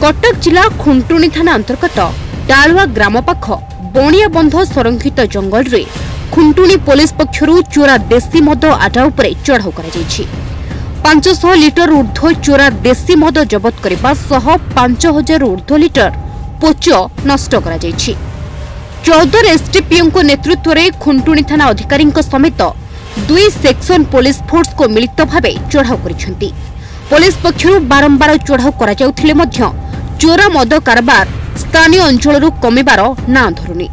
कटक जिला खुंटुणी थाना अंतर्गत डालुआ ग्राम पाख बणिया बंध संरक्षित जंगल रे खुंटुणी पुलिस पक्षरु चोरा देसी मद आटा उपरे चढ़ाऊ कर 500 लिटर ऊर्ध्व चोरा देसी मद जबत करने 5000 ऊर्ध्व लिटर पोच नष्ट कर 14 एसडीपीओ नेतृत्व में खुंटुणी थाना अधिकारी समेत 2 सेक्शन पुलिस फोर्स को मिलित भाव चढ़ाऊ कर पुलिस पक्षरु बारंबार चढ़ाऊ कर चोरा मद कारबार स्थानीय अंचल कमिबार ना धरुनी।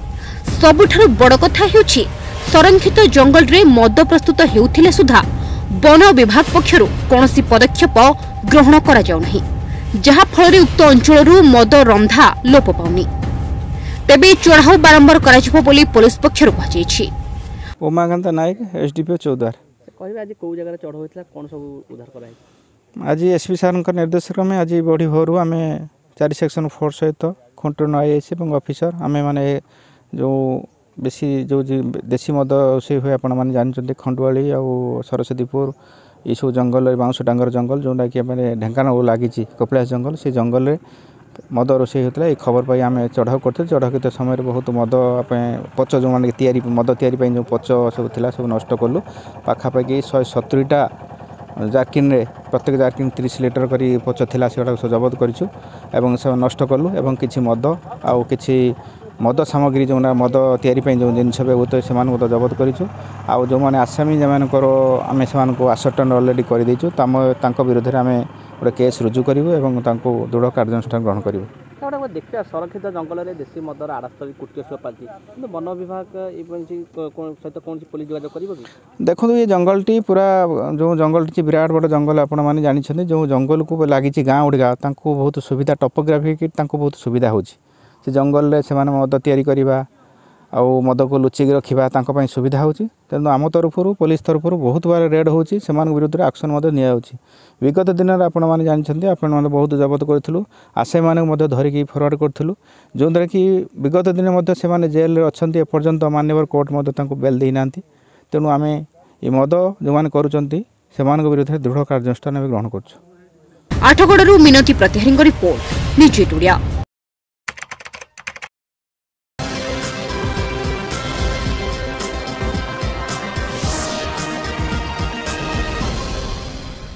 सबुठारु बड़ कथा हेउछि संरक्षित जंगल रे मद प्रस्तुत हेउथिले सुधा वन विभाग पक्षरु कोनोसी पदक्षेप ग्रहण करा जाउ नाही, जहा फल उक्त अंचल मद रंधा लोप पाउनी। तेबे चढ़ाऊ बारंबार कराजिबो बोली पुलिस पक्षरु कहैछि। उमाकांत नायक एसडीपीओ चौदार कहबे आज को जगह चढ़ होइतला कोन सब उद्धार कराई। आज एसपी सर निर्देश क्रमे आज बड़ी भोरु आमे 4 सेक्शन फोर्स सहित खुंटुणी आईएसी और ऑफिसर आमे माने जो बेसी जो देसी मद से हुए आपण माने जानचंती खंडवाली आ सरस्वतीपुर ये सब जंगल बाउंस डांगर जंगल जोटा कि ढेंकानाल लगी कपिलास जंगल से जंगल में मद रोषे होता है। खबर पाई आम चढ़ाऊ करते चढ़ाऊ करते समय बहुत मद पच जो मैंने मद तैयारी जो पच सब था सब नष्ट कलु। पाखापाखि 170टा जारकिन प्रत्येक जारकिन 30 लिटर करी पच था से जबत कर नष्ट कलु एवं किसी मद आउ कि मद सामग्री जो मद तैयारी जो जिनस व्यवहृत से जबत करूँ। जो मैंने आसामी जमानकर आम से आसटन अलरेडी कर विरोध में आम गोटे केस रुजु करूँ और दृढ़ कार्यानुष्ठान ग्रहण करूँ। देखा संरक्षित जंगल में देशी मदर आड़स्तरी कुटी वन विभाग सहित कौन पुलिस जोगाजोग कर देखो ये जंगलटी पूरा जो जंगल विराट बड़ जंगल आपण मैंने जानते जो जंगल को लगी गाँ गुड़िका बहुत सुविधा टोपोग्राफिक बहुत सुविधा हो जंगल से मद तैयारी करवा आउ मद को लुचिक रखा सुविधा हो। तेणु आम तरफ पुलिस तरफ बहुत बार रेड हो विरुद्ध में एक्शन विगत दिन में आपण मैंने जानते आपण बहुत जबत करूँ आसे मानक धरिकी फरवर्ड करूँ जो द्वारा कि विगत दिन में जेल अच्छा एपर्यंत मान्यवर कोर्ट बेल देना। तेणु आम ये मद जो मैंने कर विरुद्ध में दृढ़ कार्यानुष्ठान ग्रहण कर। आठगड़ू मिनती प्रतिहारी रिपोर्ट निज टुडिया।